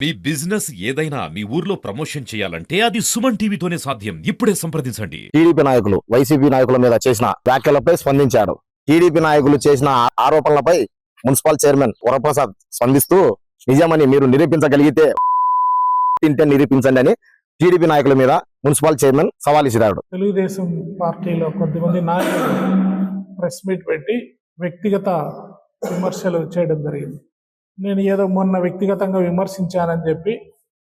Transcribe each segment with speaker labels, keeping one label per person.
Speaker 1: మీ business ఏదైనా మీ ఊర్లో promotion చేయాలంటే అది సుమన్ టీవీతోనే సాధ్యం. ఇప్పుడే సంప్రదించండి.
Speaker 2: టీడీపీ నాయకులు వైసీపీ నాయకుల మీద చేసిన వ్యాఖ్యలపై స్పందించారు. టీడీపీ నాయకులు చేసిన ఆరోపణలపై మున్సిపల్ చైర్మన్ వరప్రసాద్ స్పందిస్తూ నిజమని మీరు నిరూపించగలిగితే తింటే నిరూపించండి అని టీడీపీ నాయకుల మీద మున్సిపల్ చైర్మన్ సవాల్ ఇచ్చారు.
Speaker 3: తెలుగుదేశం పార్టీలో కొంతమంది నాయకులు ప్రెస్ మీట్ పెట్టి వ్యక్తిగత విమర్శలు చేయడం జరిగింది. నేను ఏదో మొన్న వ్యక్తిగతంగా విమర్శించానని చెప్పి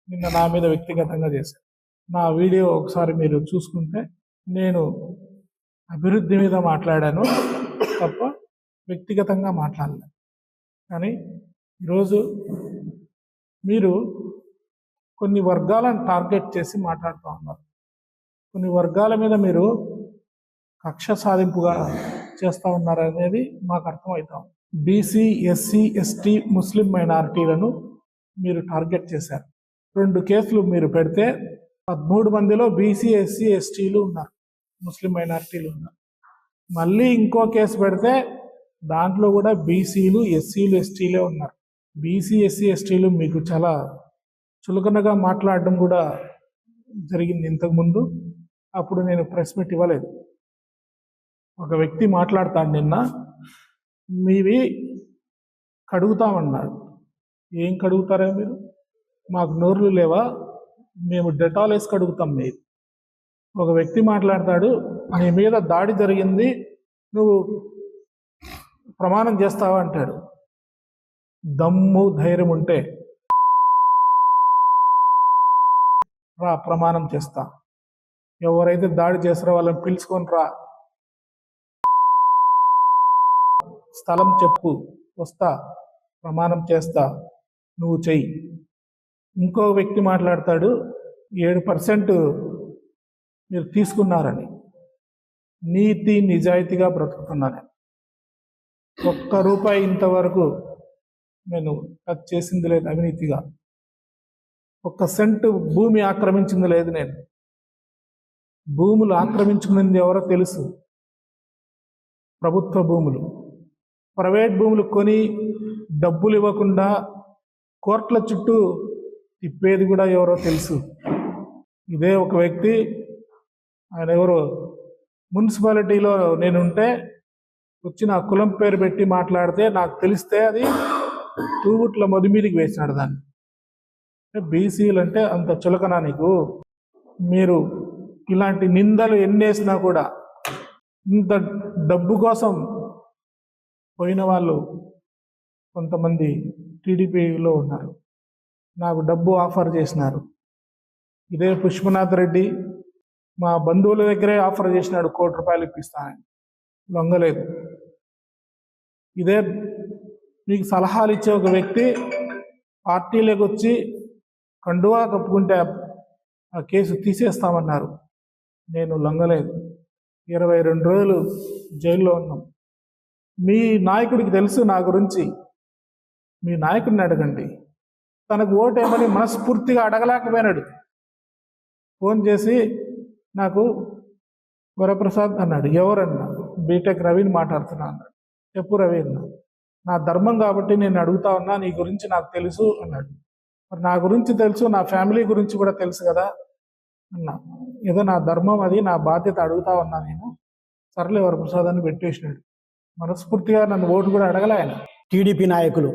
Speaker 3: నిన్న నా మీద వ్యక్తిగతంగా చేశాను. నా వీడియో ఒకసారి మీరు చూసుకుంటే నేను అభివృద్ధి మీద మాట్లాడాను తప్ప వ్యక్తిగతంగా మాట్లాడలేదు. కానీ ఈరోజు మీరు కొన్ని వర్గాలను టార్గెట్ చేసి మాట్లాడుతూ ఉన్నారు. కొన్ని వర్గాల మీద మీరు కక్ష సాధింపుగా చేస్తూ ఉన్నారు అనేది మాకు అర్థమవుతాం. బీసీ, ఎస్సీ, ఎస్టీ, ముస్లిం మైనారిటీలను మీరు టార్గెట్ చేశారు. 2 కేసులు మీరు పెడితే 13 మందిలో బీసీ, ఎస్సీ, ఎస్టీలు ఉన్నారు, ముస్లిం మైనారిటీలు ఉన్నారు. మళ్ళీ ఇంకో కేసు పెడితే దాంట్లో కూడా బీసీలు, ఎస్సీలు, ఎస్టీలే ఉన్నారు. బీసీ, ఎస్సీ, ఎస్టీలు మీకు చాలా చులకనగా మాట్లాడడం కూడా జరిగింది ఇంతకుముందు. అప్పుడు నేను ప్రెస్ మీట్ ఇవ్వలేదు. ఒక వ్యక్తి మాట్లాడతాడు, నిన్న మీవి కడుగుతామన్నాడు. ఏం కడుగుతారా మీరు? మాకు నోర్లు లేవా? మేము డెటాల్ వేసి కడుగుతాం మీరు. ఒక వ్యక్తి మాట్లాడతాడు, నీ మీద దాడి జరిగింది, నువ్వు ప్రమాణం చేస్తావా అంటాడు. దమ్ము ధైర్యం ఉంటే రా, ప్రమాణం చేస్తా. ఎవరైతే దాడి చేస్తారో వాళ్ళని పిలుచుకొని రా, స్థలం చెప్పు, వస్తా, ప్రమాణం చేస్తా, నువ్వు చెయ్యి. ఇంకో వ్యక్తి మాట్లాడతాడు, 7% మీరు తీసుకున్నారని. నీతి నిజాయితీగా బ్రతుకుతున్నాను. ₹1 ఇంతవరకు నేను టచ్ చేసింది లేదు అవినీతిగా. 1 సెంటు భూమి ఆక్రమించింది లేదు నేను. భూములు ఆక్రమించుకున్నది ఎవరో తెలుసు. ప్రభుత్వ భూములు, ప్రైవేట్ భూములు కొని డబ్బులు ఇవ్వకుండా కోర్టుల చుట్టూ తిప్పేది కూడా ఎవరో తెలుసు. ఇదే ఒక వ్యక్తి, ఆయన ఎవరో మున్సిపాలిటీలో నేనుంటే వచ్చి నా కులం పేరు పెట్టి మాట్లాడితే నాకు తెలిస్తే అది తూగుట్ల మొదిమీదికి వేసినాడు దాన్ని. బీసీలు అంటే అంత చులకనా నీకు? మీరు ఇలాంటి నిందలు ఎన్నేసినా కూడా ఇంత డబ్బు కోసం పోయిన వాళ్ళు కొంతమంది టీడీపీలో ఉన్నారు. నాకు డబ్బు ఆఫర్ చేసినారు. ఇదే పుష్పనాథ్ రెడ్డి మా బంధువుల దగ్గరే ఆఫర్ చేసినాడు, ₹1 ఇప్పిస్తానని. లొంగలేదు. ఇదే మీకు సలహాలు ఇచ్చే ఒక వ్యక్తి పార్టీలోకి వచ్చి కండువా కప్పుకుంటే ఆ కేసు తీసేస్తామన్నారు. నేను లొంగలేదు. 22 రోజులు జైల్లో ఉన్నాం. మీ నాయకుడికి తెలుసు నా గురించి. మీ నాయకుడిని అడగండి. తనకు ఓటేమని మనస్ఫూర్తిగా అడగలేకపోయినాడు. ఫోన్ చేసి నాకు వరప్రసాద్ అన్నాడు. ఎవరన్నా? బీటెక్ రవిని మాట్లాడుతున్నా అన్నాడు. చెప్పు రవి అన్నా. నా ధర్మం కాబట్టి నేను అడుగుతా ఉన్నా, నీ గురించి నాకు తెలుసు అన్నాడు. మరి నా గురించి తెలుసు, నా ఫ్యామిలీ గురించి కూడా తెలుసు కదా అన్నా. ఏదో నా ధర్మం, అది నా బాధ్యత, అడుగుతా ఉన్నా నేను. సర్లే వరప్రసాద్ అని పెట్టేసినాడు. మనస్ఫూర్తిగా నన్ను ఓటు కూడా అడగలే ఆయన.
Speaker 4: టీడీపీ నాయకులు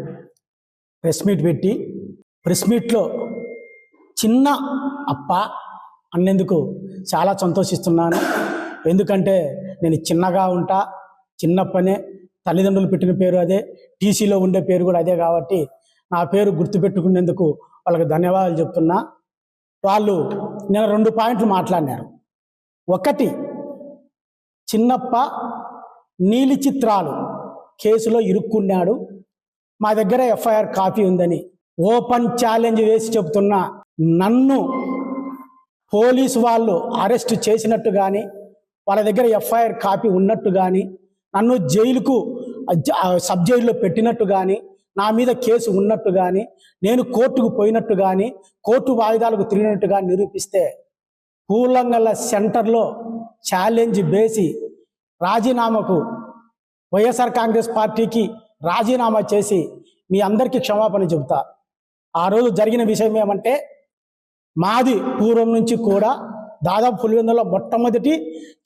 Speaker 4: ప్రెస్ మీట్ పెట్టి ప్రెస్ మీట్లో చిన్న అప్ప అన్నందుకు చాలా సంతోషిస్తున్నాను. ఎందుకంటే నేను చిన్నగా ఉంటా, చిన్నప్పనే తల్లిదండ్రులు పెట్టిన పేరు అదే, టీసీలో ఉండే పేరు కూడా అదే. కాబట్టి నా పేరు గుర్తుపెట్టుకునేందుకు వాళ్ళకి ధన్యవాదాలు చెప్తున్నా. వాళ్ళు నేను 2 పాయింట్లు మాట్లాడినారు. ఒకటి, చిన్నప్ప నీలి చిత్రాలు కేసులో ఇరుక్కున్నాడు, మా దగ్గర ఎఫ్ఐఆర్ కాపీ ఉందని ఓపెన్ ఛాలెంజ్ వేసి చెబుతున్నా. నన్ను పోలీసు వాళ్ళు అరెస్ట్ చేసినట్టు కానీ, వాళ్ళ దగ్గర ఎఫ్ఐఆర్ కాపీ ఉన్నట్టు కానీ, నన్ను జైలుకు సబ్ జైల్లో పెట్టినట్టు కానీ, నా మీద కేసు ఉన్నట్టు కానీ, నేను కోర్టుకు పోయినట్టు కానీ, కోర్టు వాయిదాలకు తిరిగినట్టు కానీ నిరూపిస్తే పూలంగల సెంటర్లో ఛాలెంజ్ వేసి రాజీనామాకు, వైఎస్ఆర్ కాంగ్రెస్ పార్టీకి రాజీనామా చేసి మీ అందరికీ క్షమాపణ చెబుతా. ఆ రోజు జరిగిన విషయం ఏమంటే, మాది పూర్వం నుంచి కూడా దాదాపు పులివెందుల్లో మొట్టమొదటి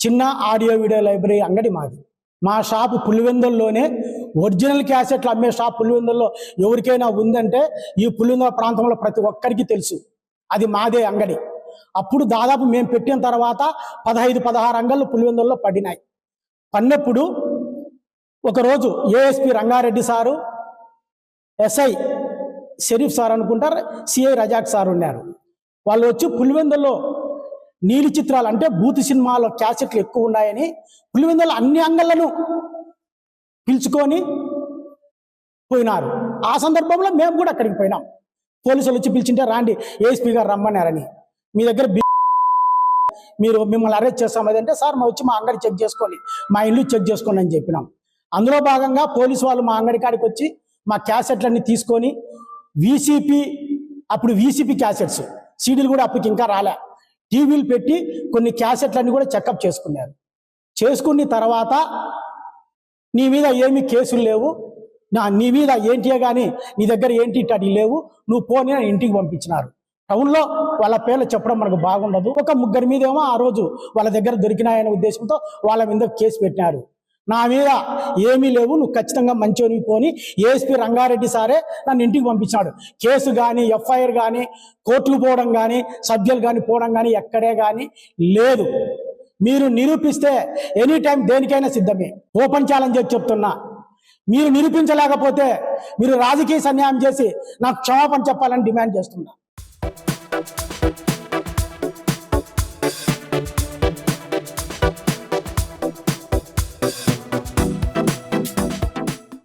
Speaker 4: చిన్న ఆడియో వీడియో లైబ్రరీ అంగడి మాది. మా షాపు పులివెందుల్లోనే ఒరిజినల్ క్యాసెట్లు అమ్మే షాప్ పులివెందుల్లో ఎవరికైనా ఉందంటే ఈ పులివెందుల ప్రాంతంలో ప్రతి ఒక్కరికి తెలుసు, అది మాదే అంగడి. అప్పుడు దాదాపు మేము పెట్టిన తర్వాత 15-16 అంగళ్ళు పులివెందుల్లో పడినాయి. పడినప్పుడు ఒకరోజు ASP Rangareddy sir, SI Sharif sir అనుకుంటారు, సిఐ రజాక్ సార్ ఉన్నారు. వాళ్ళు వచ్చి పులివెందుల్లో నీలి చిత్రాలు అంటే బూత్ సినిమాలో క్యాసెట్లు ఎక్కువ ఉన్నాయని పులివెందుల అన్ని అంగళ్ళను పిలుచుకొని పోయినారు. ఆ సందర్భంలో మేము కూడా అక్కడికి పోయినాం. పోలీసులు వచ్చి పిలిచింటే రాండి ఏఎస్పీ గారు రమ్మన్నారని, మీ దగ్గర మీరు మిమ్మల్ని అరెస్ట్ చేస్తాం అదంటే, సార్ మా వచ్చి మా అంగడి చెక్ చేసుకోండి, మా ఇల్లు చెక్ చేసుకోండి అని చెప్పినాం. అందులో భాగంగా పోలీసు వాళ్ళు మా అంగడి కాడికి వచ్చి మా క్యాసెట్లన్నీ తీసుకొని అప్పుడు వీసీపీ క్యాసెట్స్, సీడీలు కూడా అప్పటికి ఇంకా రాలే, టీవీలు పెట్టి కొన్ని క్యాసెట్లన్నీ కూడా చెకప్ చేసుకున్నారు. చేసుకున్న తర్వాత నీ మీద ఏమి కేసులు లేవు, నీ మీద ఏంటియే కానీ నీ దగ్గర ఏంటి ఇట్టడి లేవు, నువ్వు పోనీ అని ఇంటికి పంపించినారు. టౌన్లో వాళ్ళ పేర్లు చెప్పడం మనకు బాగుండదు. ఒక 3 మీద ఏమో ఆ రోజు వాళ్ళ దగ్గర దొరికినాయనే ఉద్దేశంతో వాళ్ళ మీద కేసు పెట్టినారు. నా మీద ఏమీ లేవు, నువ్వు ఖచ్చితంగా మంచిని పోని ఏఎస్పీ రంగారెడ్డి సారే నన్ను ఇంటికి పంపించాడు. కేసు కానీ ఎఫ్ఐఆర్ కానీ కోర్టుకు పోవడం కానీ సభ్యులు కానీ పోవడం కానీ ఎక్కడే కానీ లేదు. మీరు నిరూపిస్తే ఎనీ టైం దేనికైనా సిద్ధమే. ఓపెన్ ఛాలెంజ్ చేసి చెప్తున్నా, మీరు నిరూపించలేకపోతే మీరు రాజకీయ సన్యాయం చేసి నాకు క్షమాపణ చెప్పాలని డిమాండ్ చేస్తున్నా.